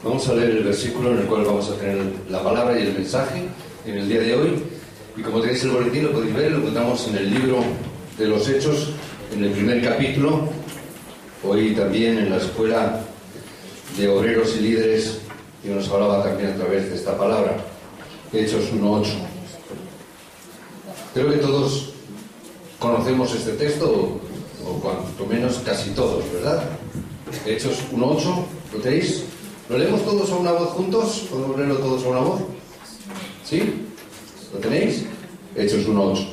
Vamos a leer el versículo en el cual vamos a tener la palabra y el mensaje en el día de hoy. Y como tenéis el boletín, lo podéis ver, lo encontramos en el libro de los Hechos, en el primer capítulo. Hoy también en la escuela de obreros y líderes, que nos hablaba también a través de esta palabra, Hechos 1:8. Creo que todos conocemos este texto, o cuanto menos casi todos, ¿verdad? Hechos 1:8, ¿lo tenéis? ¿Lo leemos todos a una voz juntos? ¿Podemos leerlo todos a una voz? ¿Sí? ¿Lo tenéis? Hechos 1:8.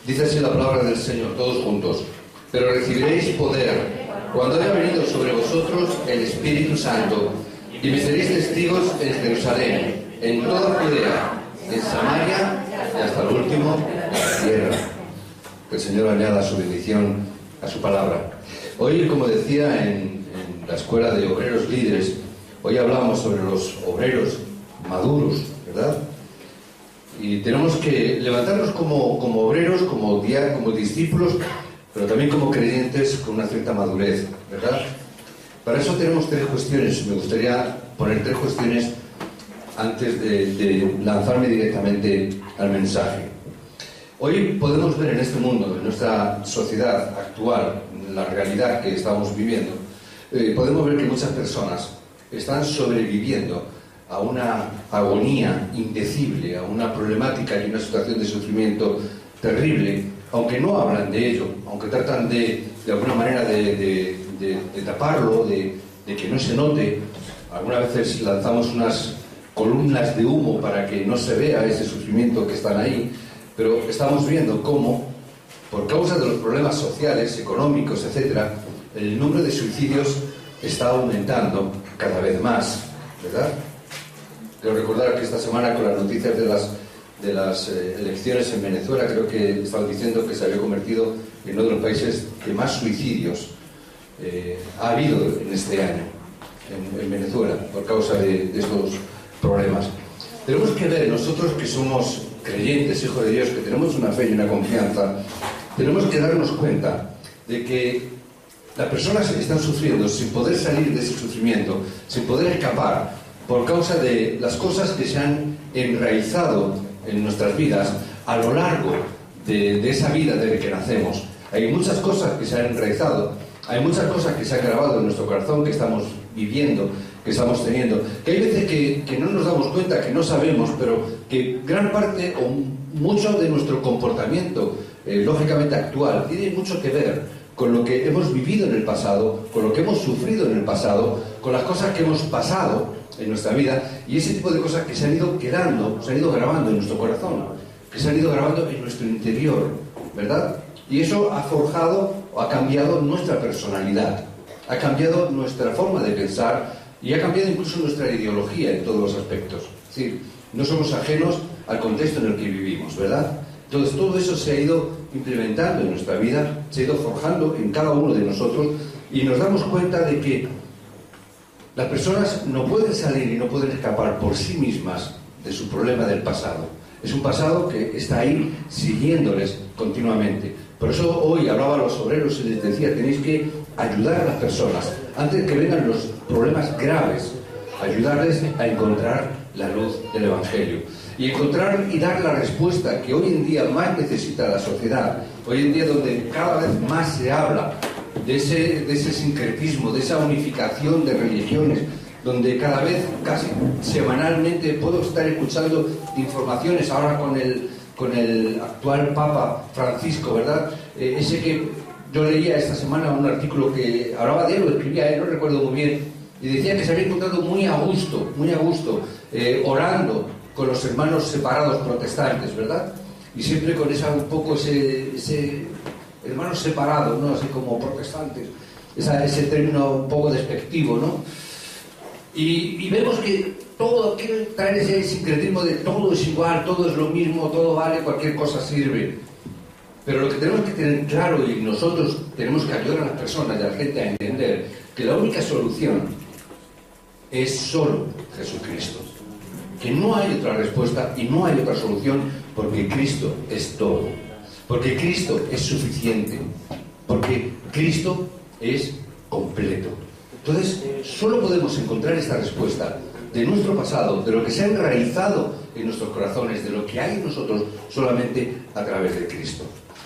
Dice así la palabra del Señor, todos juntos. Pero recibiréis poder cuando haya venido sobre vosotros el Espíritu Santo, y me seréis testigos en Jerusalén, en toda Judea, en Samaria y hasta el último de la tierra. Que el Señor añada su bendición a su palabra. Hoy, como decía en la escuela de obreros líderes, hoy hablamos sobre los obreros maduros, ¿verdad? Y tenemos que levantarnos como obreros, como discípulos, pero también como creyentes con una cierta madurez, ¿verdad? Para eso tenemos tres cuestiones. Me gustaría poner tres cuestiones antes de lanzarme directamente al mensaje. Hoy podemos ver en este mundo, en nuestra sociedad actual, en la realidad que estamos viviendo, podemos ver que muchas personas están sobreviviendo a una agonía indecible, a una problemática y una situación de sufrimiento terrible, aunque no hablan de ello, aunque tratan de alguna manera de taparlo, de que no se note. Algunas veces lanzamos unas columnas de humo para que no se vea ese sufrimiento que están ahí, pero estamos viendo cómo, por causa de los problemas sociales, económicos, etc., el número de suicidios está aumentando cada vez más, ¿verdad? Quiero recordar que esta semana, con las noticias de las elecciones en Venezuela, creo que estaban diciendo que se había convertido en uno de los países que más suicidios ha habido en este año en Venezuela, por causa de estos problemas. Tenemos que ver, nosotros que somos creyentes, hijos de Dios, que tenemos una fe y una confianza, tenemos que darnos cuenta de que las personas que están sufriendo sin poder salir de ese sufrimiento, sin poder escapar, por causa de las cosas que se han enraizado en nuestras vidas a lo largo de esa vida desde que nacemos. Hay muchas cosas que se han enraizado, hay muchas cosas que se han grabado en nuestro corazón, que estamos viviendo, que estamos teniendo, que hay veces que no nos damos cuenta, que no sabemos, pero que gran parte o mucho de nuestro comportamiento, lógicamente actual, tiene mucho que ver con lo que hemos vivido en el pasado, con lo que hemos sufrido en el pasado, con las cosas que hemos pasado en nuestra vida, y ese tipo de cosas que se han ido quedando, se han ido grabando en nuestro corazón, que se han ido grabando en nuestro interior, ¿verdad? Y eso ha forjado o ha cambiado nuestra personalidad, ha cambiado nuestra forma de pensar y ha cambiado incluso nuestra ideología en todos los aspectos. Es decir, no somos ajenos al contexto en el que vivimos, ¿verdad? Entonces todo eso se ha ido implementando en nuestra vida, se ha ido forjando en cada uno de nosotros, y nos damos cuenta de que las personas no pueden salir y no pueden escapar por sí mismas de su problema del pasado. Es un pasado que está ahí siguiéndoles continuamente. Por eso hoy hablaba a los obreros y les decía, tenéis que ayudar a las personas antes de que vengan los problemas graves, ayudarles a encontrar la luz del Evangelio y encontrar y dar la respuesta que hoy en día más necesita la sociedad. Hoy en día, donde cada vez más se habla de ese sincretismo, de esa unificación de religiones, donde cada vez, casi semanalmente, puedo estar escuchando informaciones ahora con el actual Papa Francisco, ¿verdad? Ese que yo leía esta semana un artículo que hablaba de él, lo escribía él, no recuerdo muy bien, y decía que se había encontrado muy a gusto, orando con los hermanos separados protestantes, ¿verdad? Y siempre con un poco ese hermanos separados, ¿no? Así como protestantes, ese término un poco despectivo, ¿no? Y vemos que todo quiere traer ese sincretismo de todo es igual, todo es lo mismo, todo vale, cualquier cosa sirve. Pero lo que tenemos que tener claro, y nosotros tenemos que ayudar a las personas y a la gente a entender, que la única solución es solo Jesucristo. Que no hay otra respuesta y no hay otra solución, porque Cristo es todo. Porque Cristo es suficiente. Porque Cristo es completo. Entonces, solo podemos encontrar esta respuesta de nuestro pasado, de lo que se ha enraizado en nuestros corazones, de lo que hay en nosotros, solamente a través de Cristo.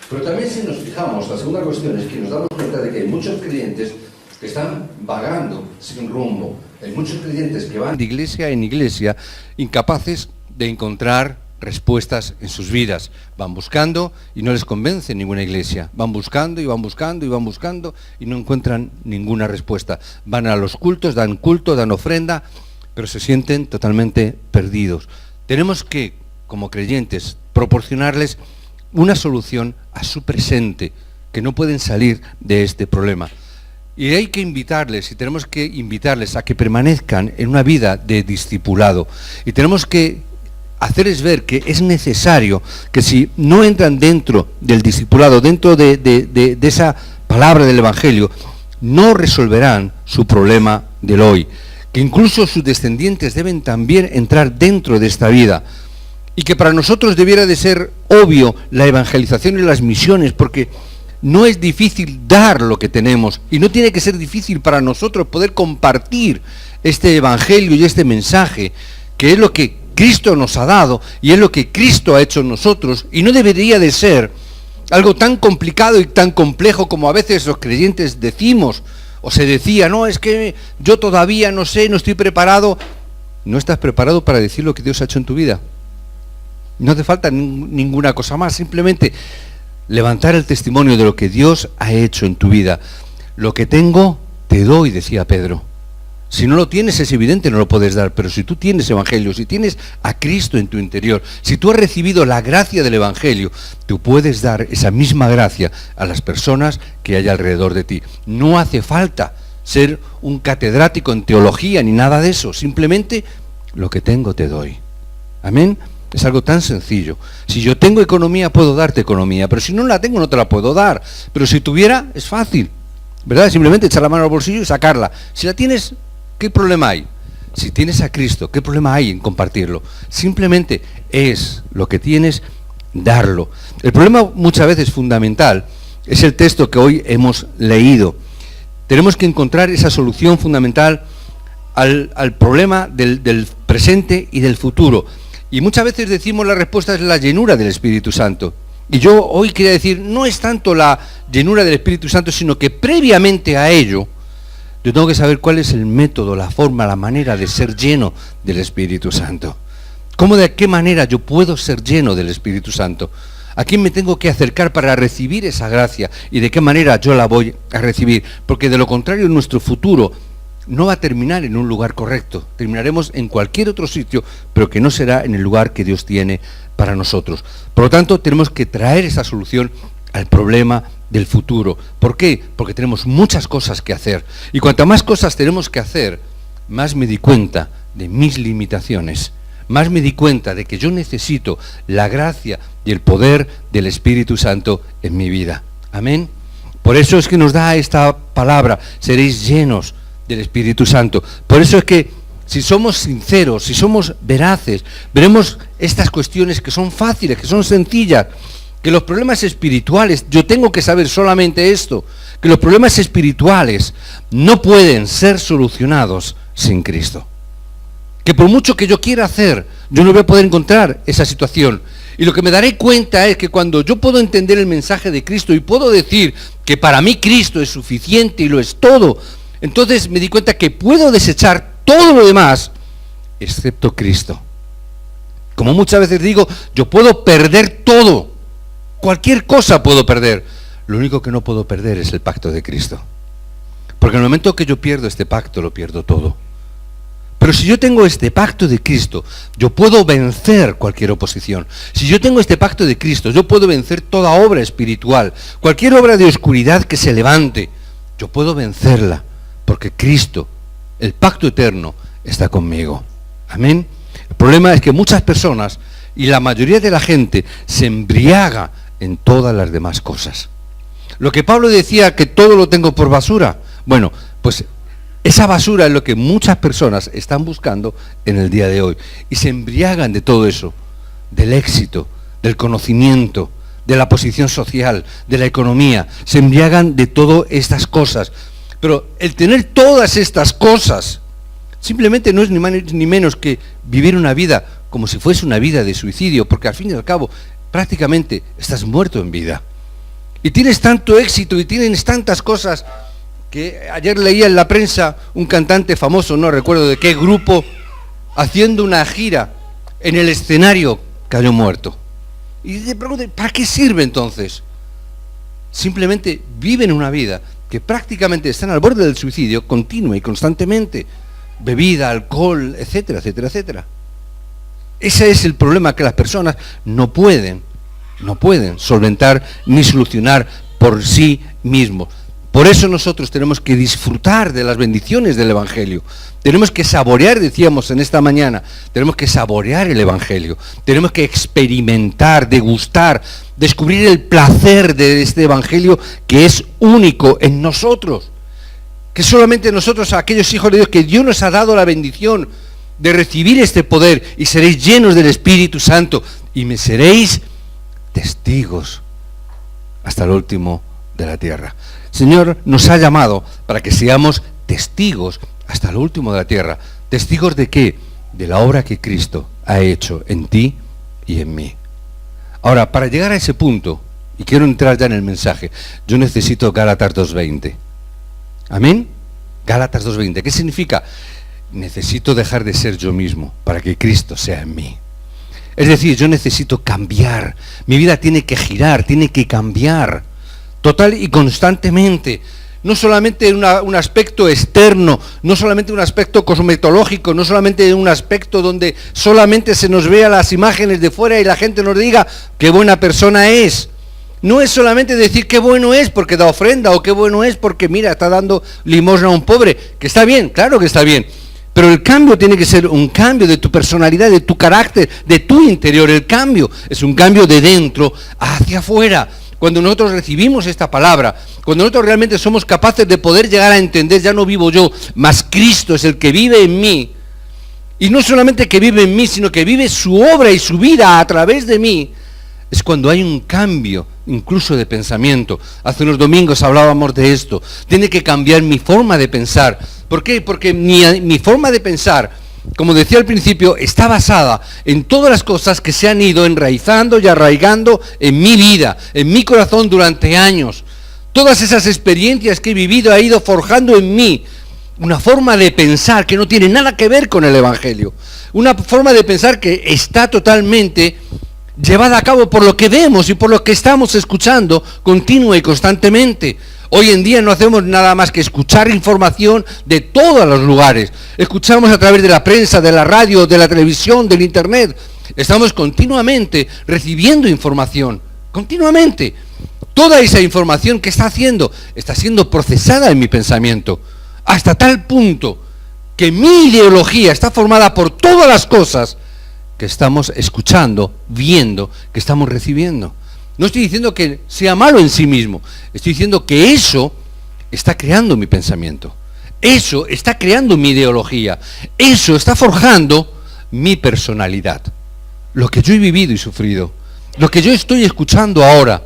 Pero también, si nos fijamos, la segunda cuestión es que nos damos cuenta de que hay muchos creyentes que están vagando sin rumbo. Hay muchos creyentes que van de iglesia en iglesia, incapaces de encontrar respuestas en sus vidas. Van buscando y no les convence ninguna iglesia. Van buscando y van buscando y van buscando y no encuentran ninguna respuesta. Van a los cultos, dan culto, dan ofrenda, pero se sienten totalmente perdidos. Tenemos que, como creyentes, proporcionarles una solución a su presente, que no pueden salir de este problema. Y hay que invitarles, y tenemos que invitarles a que permanezcan en una vida de discipulado. Y tenemos que hacerles ver que es necesario que si no entran dentro del discipulado, dentro de esa palabra del Evangelio, no resolverán su problema del hoy. Que incluso sus descendientes deben también entrar dentro de esta vida. Y que para nosotros debiera de ser obvio la evangelización y las misiones, porque no es difícil dar lo que tenemos, y no tiene que ser difícil para nosotros poder compartir este evangelio y este mensaje, que es lo que Cristo nos ha dado y es lo que Cristo ha hecho en nosotros, y no debería de ser algo tan complicado y tan complejo como a veces los creyentes decimos, o se decía, no, es que yo todavía no sé, no estoy preparado. No estás preparado para decir lo que Dios ha hecho en tu vida. No te falta ninguna cosa más, simplemente levantar el testimonio de lo que Dios ha hecho en tu vida. Lo que tengo, te doy, decía Pedro. Si no lo tienes, es evidente, no lo puedes dar, pero si tú tienes evangelio, si tienes a Cristo en tu interior, si tú has recibido la gracia del evangelio, tú puedes dar esa misma gracia a las personas que hay alrededor de ti. No hace falta ser un catedrático en teología ni nada de eso, simplemente lo que tengo te doy. Amén. Es algo tan sencillo. Si yo tengo economía, puedo darte economía, pero si no la tengo, no te la puedo dar. Pero si tuviera, es fácil, ¿verdad? Simplemente echar la mano al bolsillo y sacarla. Si la tienes, ¿qué problema hay? Si tienes a Cristo, ¿qué problema hay en compartirlo? Simplemente es lo que tienes, darlo. El problema muchas veces fundamental es el texto que hoy hemos leído. Tenemos que encontrar esa solución fundamental al problema del presente y del futuro. Y muchas veces decimos la respuesta es la llenura del Espíritu Santo. Y yo hoy quería decir, no es tanto la llenura del Espíritu Santo, sino que previamente a ello, yo tengo que saber cuál es el método, la forma, la manera de ser lleno del Espíritu Santo. ¿Cómo, de qué manera yo puedo ser lleno del Espíritu Santo? ¿A quién me tengo que acercar para recibir esa gracia? ¿Y de qué manera yo la voy a recibir? Porque de lo contrario, nuestro futuro no va a terminar en un lugar correcto. Terminaremos en cualquier otro sitio, pero que no será en el lugar que Dios tiene para nosotros. Por lo tanto, tenemos que traer esa solución al problema del futuro. ¿Por qué? Porque tenemos muchas cosas que hacer. Y cuantas más cosas tenemos que hacer, más me di cuenta de mis limitaciones. Más me di cuenta de que yo necesito la gracia y el poder del Espíritu Santo en mi vida. Amén. Por eso es que nos da esta palabra, seréis llenos del Espíritu Santo. Por eso es que si somos sinceros, si somos veraces, veremos estas cuestiones que son fáciles, que son sencillas, que los problemas espirituales, yo tengo que saber solamente esto, que los problemas espirituales no pueden ser solucionados sin Cristo. Que por mucho que yo quiera hacer, yo no voy a poder encontrar esa situación. Y lo que me daré cuenta es que cuando yo puedo entender el mensaje de Cristo y puedo decir que para mí Cristo es suficiente y lo es todo, entonces me di cuenta que puedo desechar todo lo demás, excepto Cristo. Como muchas veces digo, yo puedo perder todo, cualquier cosa puedo perder. Lo único que no puedo perder es el pacto de Cristo. Porque en el momento que yo pierdo este pacto, lo pierdo todo. Pero si yo tengo este pacto de Cristo, yo puedo vencer cualquier oposición. Si yo tengo este pacto de Cristo, yo puedo vencer toda obra espiritual, cualquier obra de oscuridad que se levante, yo puedo vencerla. Porque Cristo, el pacto eterno, está conmigo. Amén. El problema es que muchas personas, y la mayoría de la gente, se embriaga en todas las demás cosas. Lo que Pablo decía, que todo lo tengo por basura. Bueno, pues esa basura es lo que muchas personas están buscando en el día de hoy. Y se embriagan de todo eso, del éxito, del conocimiento, de la posición social, de la economía. Se embriagan de todas estas cosas. Pero el tener todas estas cosas simplemente no es ni más ni menos que vivir una vida como si fuese una vida de suicidio, porque al fin y al cabo prácticamente estás muerto en vida. Y tienes tanto éxito y tienes tantas cosas que ayer leía en la prensa un cantante famoso, no recuerdo de qué grupo, haciendo una gira en el escenario, cayó muerto. Y te pregunto, ¿para qué sirve entonces? Simplemente viven una vida que prácticamente están al borde del suicidio continua y constantemente. Bebida, alcohol, etcétera, etcétera, etcétera. Ese es el problema que las personas no pueden solventar ni solucionar por sí mismos. Por eso nosotros tenemos que disfrutar de las bendiciones del Evangelio. Tenemos que saborear, decíamos en esta mañana, tenemos que saborear el Evangelio. Tenemos que experimentar, degustar, descubrir el placer de este Evangelio que es único en nosotros. Que solamente nosotros, aquellos hijos de Dios, que Dios nos ha dado la bendición de recibir este poder, y seréis llenos del Espíritu Santo y me seréis testigos hasta el último de la tierra. Señor nos ha llamado para que seamos testigos hasta el último de la tierra. ¿Testigos de qué? De la obra que Cristo ha hecho en ti y en mí. Ahora, para llegar a ese punto, y quiero entrar ya en el mensaje, yo necesito Gálatas 2:20. ¿Amén? Gálatas 2:20. ¿Qué significa? Necesito dejar de ser yo mismo para que Cristo sea en mí. Es decir, yo necesito cambiar. Mi vida tiene que girar, tiene que cambiar. Total y constantemente. No solamente un aspecto externo, no solamente un aspecto cosmetológico, no solamente un aspecto donde solamente se nos vea las imágenes de fuera y la gente nos diga qué buena persona es. No es solamente decir qué bueno es porque da ofrenda o qué bueno es porque, mira, está dando limosna a un pobre, que está bien, claro que está bien. Pero el cambio tiene que ser un cambio de tu personalidad, de tu carácter, de tu interior. El cambio es un cambio de dentro hacia afuera. Cuando nosotros recibimos esta palabra, cuando nosotros realmente somos capaces de poder llegar a entender, ya no vivo yo, mas Cristo es el que vive en mí. Y no solamente que vive en mí, sino que vive su obra y su vida a través de mí. Es cuando hay un cambio, incluso de pensamiento. Hace unos domingos hablábamos de esto. Tiene que cambiar mi forma de pensar. ¿Por qué? Porque mi forma de pensar, como decía al principio, está basada en todas las cosas que se han ido enraizando y arraigando en mi vida, en mi corazón durante años. Todas esas experiencias que he vivido ha ido forjando en mí una forma de pensar que no tiene nada que ver con el Evangelio. Una forma de pensar que está totalmente llevada a cabo por lo que vemos y por lo que estamos escuchando continua y constantemente. Hoy en día no hacemos nada más que escuchar información de todos los lugares. Escuchamos a través de la prensa, de la radio, de la televisión, del internet. Estamos continuamente recibiendo información, continuamente. Toda esa información que está siendo procesada en mi pensamiento, hasta tal punto que mi ideología está formada por todas las cosas que estamos escuchando, viendo, que estamos recibiendo. No estoy diciendo que sea malo en sí mismo, estoy diciendo que eso está creando mi pensamiento, eso está creando mi ideología, eso está forjando mi personalidad. Lo que yo he vivido y sufrido, lo que yo estoy escuchando ahora,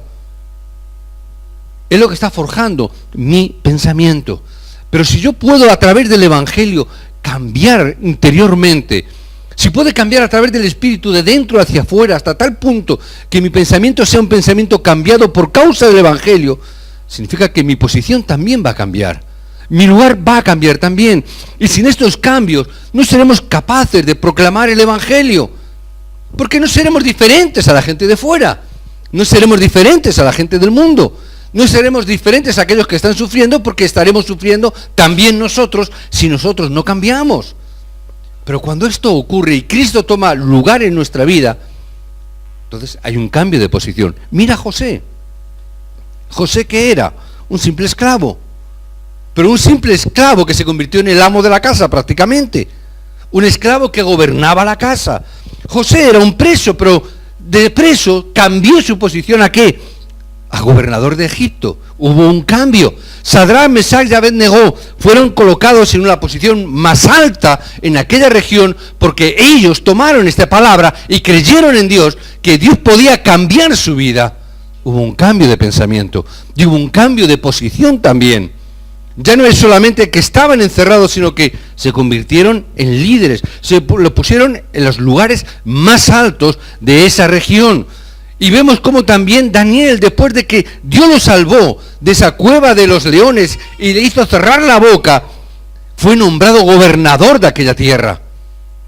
es lo que está forjando mi pensamiento. Pero si yo puedo a través del Evangelio cambiar interiormente, si puede cambiar a través del Espíritu de dentro hacia afuera, hasta tal punto que mi pensamiento sea un pensamiento cambiado por causa del Evangelio, significa que mi posición también va a cambiar. Mi lugar va a cambiar también. Y sin estos cambios no seremos capaces de proclamar el Evangelio. Porque no seremos diferentes a la gente de fuera. No seremos diferentes a la gente del mundo. No seremos diferentes a aquellos que están sufriendo, porque estaremos sufriendo también nosotros si nosotros no cambiamos. Pero cuando esto ocurre y Cristo toma lugar en nuestra vida, entonces hay un cambio de posición. Mira a José. José, ¿qué era? Un simple esclavo. Pero un simple esclavo que se convirtió en el amo de la casa prácticamente. Un esclavo que gobernaba la casa. José era un preso, pero de preso cambió su posición ¿a qué? A gobernador de Egipto. Hubo un cambio. Sadrach, Mesach y Abed-Negó fueron colocados en una posición más alta en aquella región porque ellos tomaron esta palabra y creyeron en Dios, que Dios podía cambiar su vida. Hubo un cambio de pensamiento y hubo un cambio de posición también. Ya no es solamente que estaban encerrados, sino que se convirtieron en líderes, lo pusieron en los lugares más altos de esa región. Y vemos cómo también Daniel, después de que Dios lo salvó de esa cueva de los leones y le hizo cerrar la boca, fue nombrado gobernador de aquella tierra.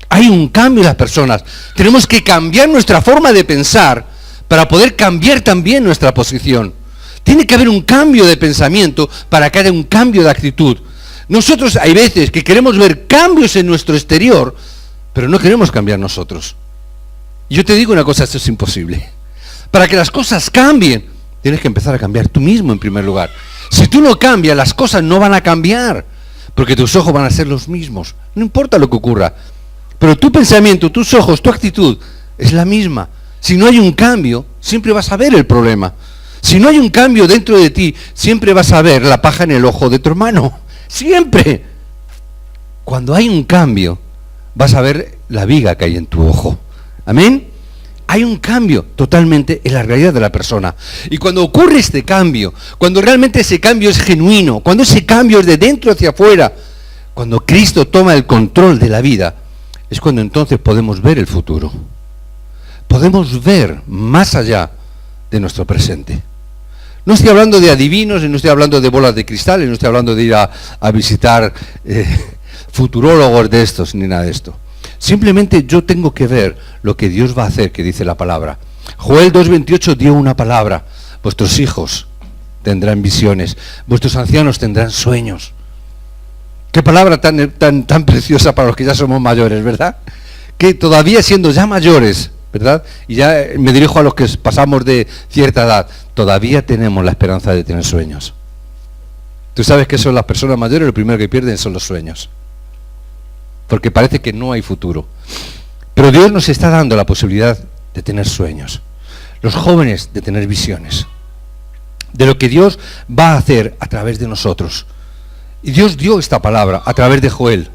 Hay un cambio en las personas. Tenemos que cambiar nuestra forma de pensar para poder cambiar también nuestra posición. Tiene que haber un cambio de pensamiento para que haya un cambio de actitud. Nosotros hay veces que queremos ver cambios en nuestro exterior, pero no queremos cambiar nosotros. Y yo te digo una cosa, esto es imposible. Para que las cosas cambien, tienes que empezar a cambiar tú mismo en primer lugar. Si tú no cambias, las cosas no van a cambiar, porque tus ojos van a ser los mismos. No importa lo que ocurra, pero tu pensamiento, tus ojos, tu actitud es la misma. Si no hay un cambio, siempre vas a ver el problema. Si no hay un cambio dentro de ti, siempre vas a ver la paja en el ojo de tu hermano. Siempre. Cuando hay un cambio, vas a ver la viga que hay en tu ojo. Amén. Hay un cambio totalmente en la realidad de la persona. Y cuando ocurre este cambio, cuando realmente ese cambio es genuino, cuando ese cambio es de dentro hacia afuera, cuando Cristo toma el control de la vida, es cuando entonces podemos ver el futuro. Podemos ver más allá de nuestro presente. No estoy hablando de adivinos, no estoy hablando de bolas de cristal, no estoy hablando de ir a visitar futurólogos de estos, ni nada de esto. Simplemente yo tengo que ver lo que Dios va a hacer, que dice la palabra. Joel 2:28 dio una palabra: vuestros hijos tendrán visiones, vuestros ancianos tendrán sueños. Qué palabra tan preciosa para los que ya somos mayores, ¿verdad? Que todavía siendo ya mayores, ¿verdad? Y ya me dirijo a los que pasamos de cierta edad, todavía tenemos la esperanza de tener sueños. Tú sabes que son las personas mayores, lo primero que pierden son los sueños, porque parece que no hay futuro. Pero Dios nos está dando la posibilidad de tener sueños, los jóvenes de tener visiones, de lo que Dios va a hacer a través de nosotros. Y Dios dio esta palabra a través de Joel.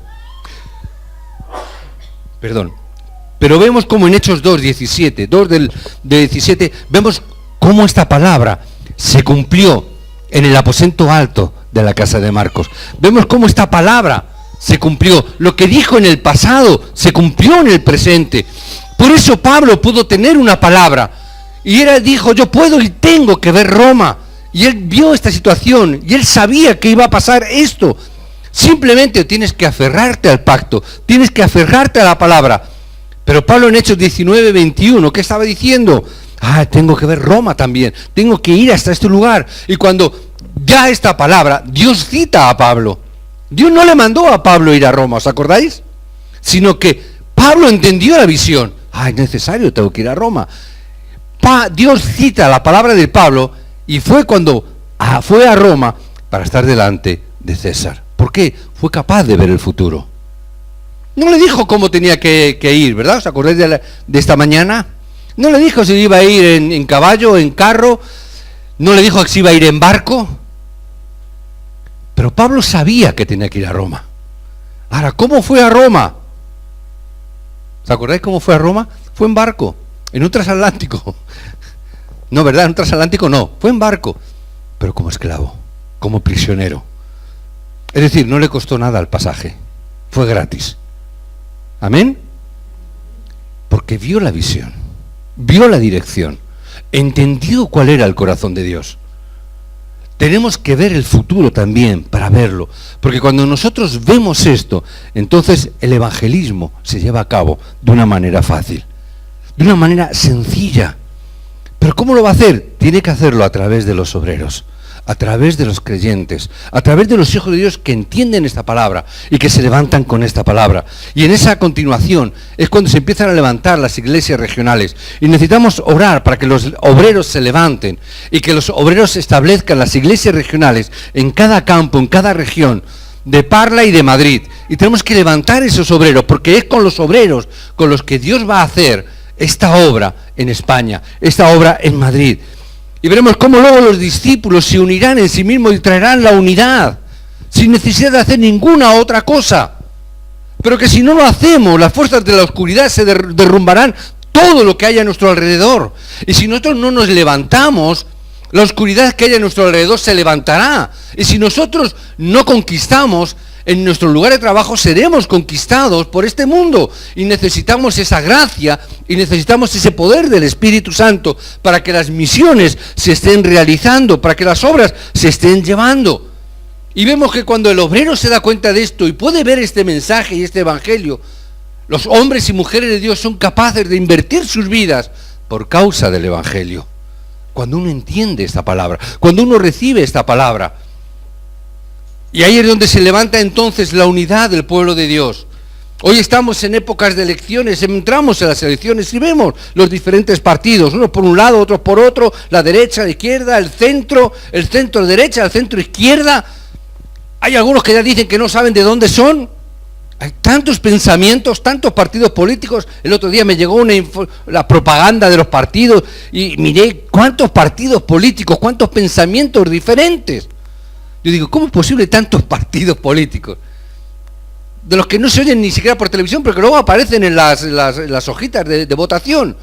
Pero vemos como en Hechos 2:17, 2:17, vemos cómo esta palabra se cumplió en el aposento alto de la casa de Marcos. Vemos cómo esta palabra se cumplió. Lo que dijo en el pasado se cumplió en el presente. Por eso Pablo pudo tener una palabra. Y él dijo: yo puedo y tengo que ver Roma. Y él vio esta situación y él sabía que iba a pasar esto. Simplemente tienes que aferrarte al pacto, tienes que aferrarte a la palabra. Pero Pablo en Hechos 19:21, ¿qué estaba diciendo? Tengo que ver Roma también, tengo que ir hasta este lugar. Y cuando ya esta palabra, Dios cita a Pablo. Dios no le mandó a Pablo ir a Roma, ¿os acordáis? Sino que Pablo entendió la visión. Es necesario, tengo que ir a Roma. Dios cita la palabra de Pablo y fue cuando fue a Roma para estar delante de César. ¿Por qué? Fue capaz de ver el futuro. No le dijo cómo tenía que ir, ¿verdad? ¿Os acordáis de esta mañana? No le dijo si iba a ir en caballo, en carro. No le dijo si iba a ir en barco. Pero Pablo sabía que tenía que ir a Roma. Ahora, ¿cómo fue a Roma? ¿Os acordáis cómo fue a Roma? Fue en barco, en un transatlántico. No, ¿verdad? En un transatlántico no, fue en barco. Pero como esclavo, como prisionero. Es decir, no le costó nada el pasaje. Fue gratis. ¿Amén? Porque vio la visión, vio la dirección, entendió cuál era el corazón de Dios. Tenemos que ver el futuro también para verlo, porque cuando nosotros vemos esto, entonces el evangelismo se lleva a cabo de una manera fácil, de una manera sencilla. Pero ¿cómo lo va a hacer? Tiene que hacerlo a través de los obreros, a través de los creyentes, a través de los hijos de Dios que entienden esta palabra y que se levantan con esta palabra. Y en esa continuación es cuando se empiezan a levantar las iglesias regionales. Y necesitamos orar para que los obreros se levanten y que los obreros establezcan las iglesias regionales en cada campo, en cada región, de Parla y de Madrid. Y tenemos que levantar esos obreros, porque es con los obreros con los que Dios va a hacer esta obra en España, esta obra en Madrid. Y veremos cómo luego los discípulos se unirán en sí mismos y traerán la unidad, sin necesidad de hacer ninguna otra cosa. Pero que si no lo hacemos, las fuerzas de la oscuridad se derrumbarán todo lo que hay a nuestro alrededor. Y si nosotros no nos levantamos, La oscuridad que hay a nuestro alrededor se levantará. Y si nosotros no conquistamos, en nuestro lugar de trabajo seremos conquistados por este mundo. Y necesitamos esa gracia y necesitamos ese poder del Espíritu Santo para que las misiones se estén realizando, para que las obras se estén llevando. Y vemos que cuando el obrero se da cuenta de esto y puede ver este mensaje y este evangelio, los hombres y mujeres de Dios son capaces de invertir sus vidas por causa del evangelio. Cuando uno entiende esta palabra, cuando uno recibe esta palabra. Y ahí es donde se levanta entonces la unidad del pueblo de Dios. Hoy estamos en épocas de elecciones, entramos en las elecciones y vemos los diferentes partidos, unos por un lado, otros por otro, la derecha, la izquierda, el centro derecha, el centro izquierda. Hay algunos que ya dicen que no saben de dónde son. Hay tantos pensamientos, tantos partidos políticos. El otro día me llegó la propaganda de los partidos y miré cuántos partidos políticos, cuántos pensamientos diferentes. Yo digo, ¿cómo es posible tantos partidos políticos? De los que no se oyen ni siquiera por televisión, pero que luego aparecen en las hojitas de votación.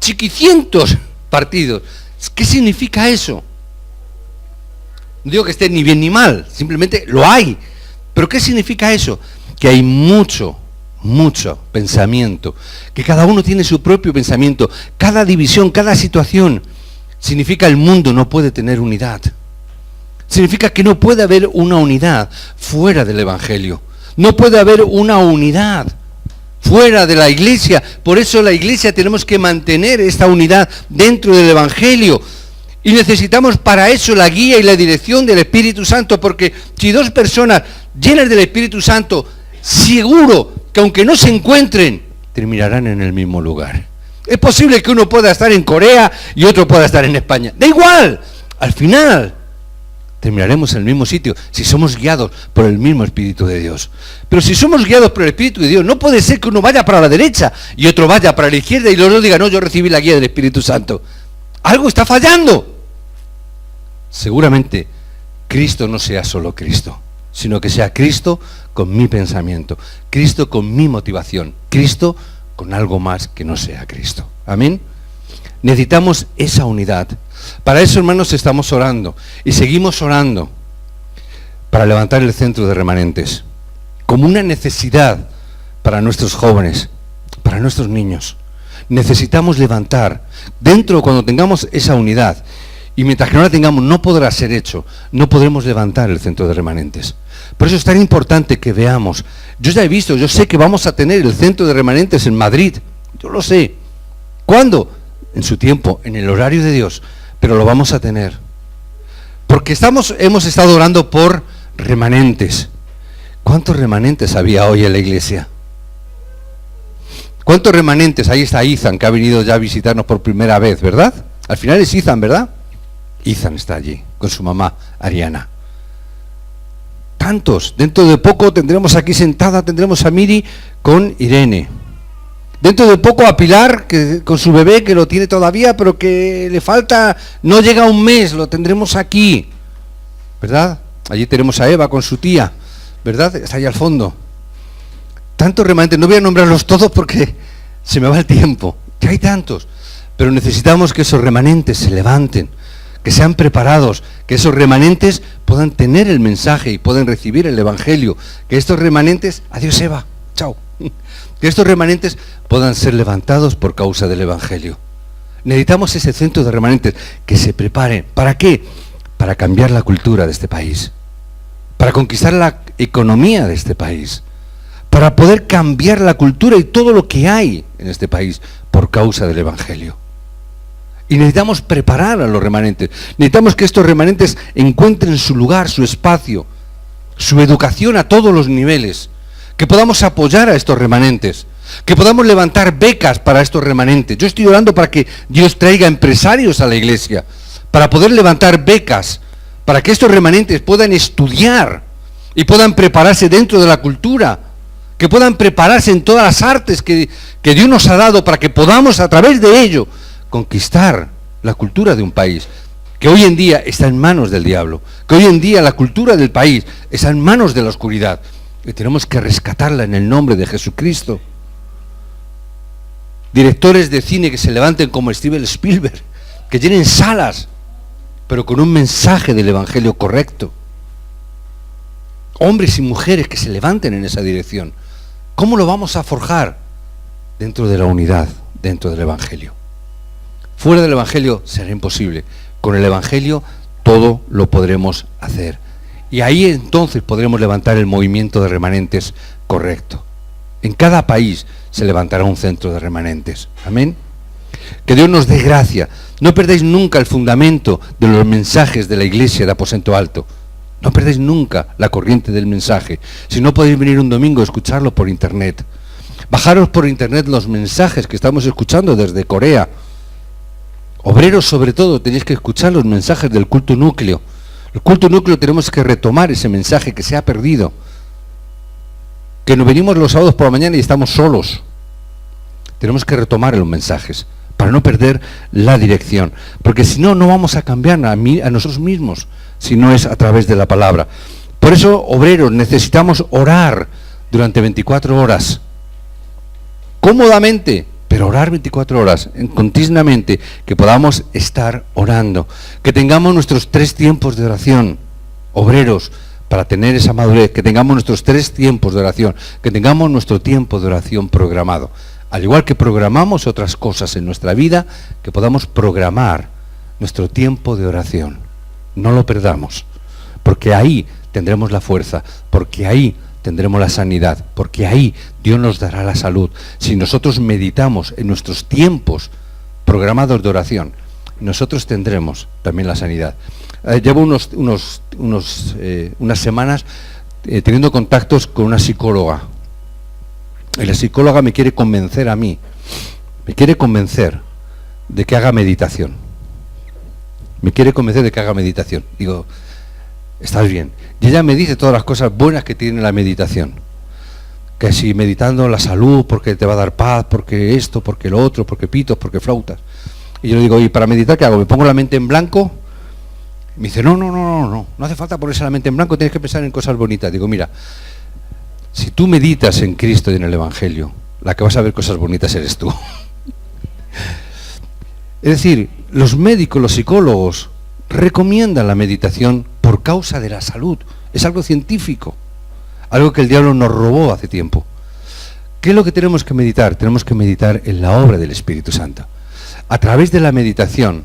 Chiquicientos partidos. ¿Qué significa eso? No digo que esté ni bien ni mal, simplemente lo hay. ¿Pero qué significa eso? Que hay mucho pensamiento, que cada uno tiene su propio pensamiento, cada división, cada situación, significa el mundo no puede tener unidad. Significa que no puede haber una unidad fuera del Evangelio, no puede haber una unidad fuera de la iglesia. Por eso la iglesia tenemos que mantener esta unidad dentro del Evangelio. Y necesitamos para eso la guía y la dirección del Espíritu Santo, porque si dos personas llenas del Espíritu Santo, seguro que aunque no se encuentren, terminarán en el mismo lugar. Es posible que uno pueda estar en Corea y otro pueda estar en España. Da igual, al final terminaremos en el mismo sitio si somos guiados por el mismo Espíritu de Dios. Pero si somos guiados por el Espíritu de Dios, no puede ser que uno vaya para la derecha y otro vaya para la izquierda y los dos digan, no, yo recibí la guía del Espíritu Santo. Algo está fallando. Seguramente Cristo no sea solo Cristo, sino que sea Cristo con mi pensamiento, Cristo con mi motivación, Cristo con algo más que no sea Cristo. Amén. Necesitamos esa unidad. Para eso, hermanos, estamos orando y seguimos orando para levantar el centro de remanentes como una necesidad para nuestros jóvenes, para nuestros niños. Necesitamos levantar dentro, cuando tengamos esa unidad, y mientras que no la tengamos, no podrá ser hecho, no podremos levantar el centro de remanentes. Por eso es tan importante que veamos. Yo ya he visto, yo sé que vamos a tener el centro de remanentes en Madrid, yo lo sé. ¿Cuándo? En su tiempo, en el horario de Dios, pero lo vamos a tener. Porque hemos estado orando por remanentes. ¿Cuántos remanentes había hoy en la iglesia? ¿Cuántos remanentes? Ahí está Ethan, que ha venido ya a visitarnos por primera vez, ¿verdad? Al final es Ethan, ¿verdad? Ethan está allí, con su mamá, Ariana. Tantos. Dentro de poco tendremos aquí sentada, tendremos a Miri con Irene. Dentro de poco a Pilar, que con su bebé, que lo tiene todavía, pero que le falta, no llega a un mes, lo tendremos aquí. ¿Verdad? Allí tenemos a Eva con su tía, ¿verdad? Está ahí al fondo. Tantos remanentes, no voy a nombrarlos todos porque se me va el tiempo, que hay tantos. Pero necesitamos que esos remanentes se levanten, que sean preparados, que esos remanentes puedan tener el mensaje y puedan recibir el Evangelio. Que estos remanentes, adiós Eva, chao. Que estos remanentes puedan ser levantados por causa del Evangelio. Necesitamos ese centro de remanentes que se preparen. ¿Para qué? Para cambiar la cultura de este país, para conquistar la economía de este país, para poder cambiar la cultura y todo lo que hay en este país por causa del Evangelio. Y necesitamos preparar a los remanentes. Necesitamos que estos remanentes encuentren su lugar, su espacio, su educación a todos los niveles. Que podamos apoyar a estos remanentes. Que podamos levantar becas para estos remanentes. Yo estoy orando para que Dios traiga empresarios a la iglesia. Para poder levantar becas. Para que estos remanentes puedan estudiar y puedan prepararse dentro de la cultura. Que puedan prepararse en todas las artes que Dios nos ha dado para que podamos a través de ello conquistar la cultura de un país que hoy en día está en manos del diablo, que hoy en día la cultura del país está en manos de la oscuridad y tenemos que rescatarla en el nombre de Jesucristo. Directores de cine que se levanten como Steven Spielberg, que llenen salas pero con un mensaje del Evangelio correcto. Hombres y mujeres que se levanten en esa dirección. ¿Cómo lo vamos a forjar? Dentro de la unidad, dentro del Evangelio. Fuera del Evangelio será imposible. Con el Evangelio todo lo podremos hacer. Y ahí entonces podremos levantar el movimiento de remanentes correcto. En cada país se levantará un centro de remanentes. Amén. Que Dios nos dé gracia. No perdáis nunca el fundamento de los mensajes de la Iglesia de Aposento Alto. No perdáis nunca la corriente del mensaje. Si no podéis venir un domingo a escucharlo por internet. Bajaros por internet los mensajes que estamos escuchando desde Corea. Obreros sobre todo, tenéis que escuchar los mensajes del culto núcleo. El culto núcleo tenemos que retomar ese mensaje que se ha perdido. Que nos venimos los sábados por la mañana y estamos solos. Tenemos que retomar los mensajes para no perder la dirección. Porque si no, no vamos a cambiar a nosotros mismos, si no es a través de la palabra. Por eso, obreros, necesitamos orar durante 24 horas. Cómodamente, pero orar 24 horas, continuamente, que podamos estar orando. Que tengamos nuestros 3 tiempos de oración, obreros, para tener esa madurez, que tengamos nuestros 3 tiempos de oración, que tengamos nuestro tiempo de oración programado. Al igual que programamos otras cosas en nuestra vida, que podamos programar nuestro tiempo de oración. No lo perdamos, porque ahí tendremos la fuerza, porque ahí tendremos la sanidad, porque ahí Dios nos dará la salud. Si nosotros meditamos en nuestros tiempos programados de oración, nosotros tendremos también la sanidad. Llevo unas semanas teniendo contactos con una psicóloga. Y la psicóloga me quiere convencer a mí, me quiere convencer de que haga meditación. Me quiere convencer de que haga meditación. Digo, estás bien. Y ella me dice todas las cosas buenas que tiene la meditación. Que si meditando la salud, porque te va a dar paz, porque esto, porque lo otro, porque pitos, porque flautas. Y yo le digo, ¿y para meditar qué hago? ¿Me pongo la mente en blanco? Me dice, no hace falta ponerse la mente en blanco, tienes que pensar en cosas bonitas. Digo, mira, si tú meditas en Cristo y en el Evangelio, la que vas a ver cosas bonitas eres tú. Es decir, los médicos, los psicólogos, recomiendan la meditación por causa de la salud. Es algo científico, algo que el diablo nos robó hace tiempo. ¿Qué es lo que tenemos que meditar? Tenemos que meditar en la obra del Espíritu Santo. A través de la meditación,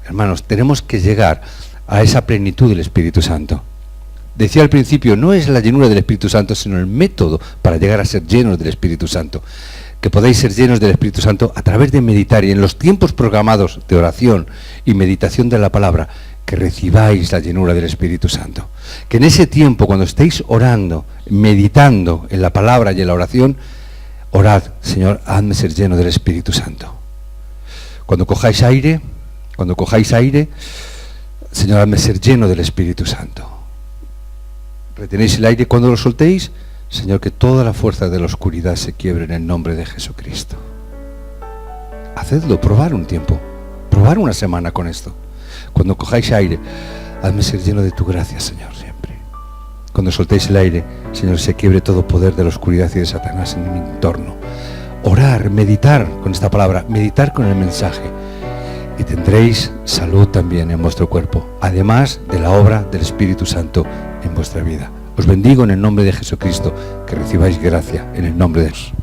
hermanos, tenemos que llegar a esa plenitud del Espíritu Santo. Decía al principio, no es la llenura del Espíritu Santo, sino el método para llegar a ser llenos del Espíritu Santo. Que podáis ser llenos del Espíritu Santo a través de meditar, y en los tiempos programados de oración y meditación de la palabra, que recibáis la llenura del Espíritu Santo. Que en ese tiempo, cuando estéis orando, meditando en la palabra y en la oración, orad, Señor, hazme ser lleno del Espíritu Santo. Cuando cojáis aire, Señor, hazme ser lleno del Espíritu Santo. Retenéis el aire, cuando lo soltéis, Señor, que toda la fuerza de la oscuridad se quiebre en el nombre de Jesucristo. Hacedlo, probar un tiempo, probar una semana con esto. Cuando cojáis aire, hazme ser lleno de tu gracia, Señor, siempre. Cuando soltéis el aire, Señor, se quiebre todo poder de la oscuridad y de Satanás en mi entorno. Orar, meditar con esta palabra, meditar con el mensaje, y tendréis salud también en vuestro cuerpo, además de la obra del Espíritu Santo en vuestra vida. Os bendigo en el nombre de Jesucristo, que recibáis gracia en el nombre de Dios.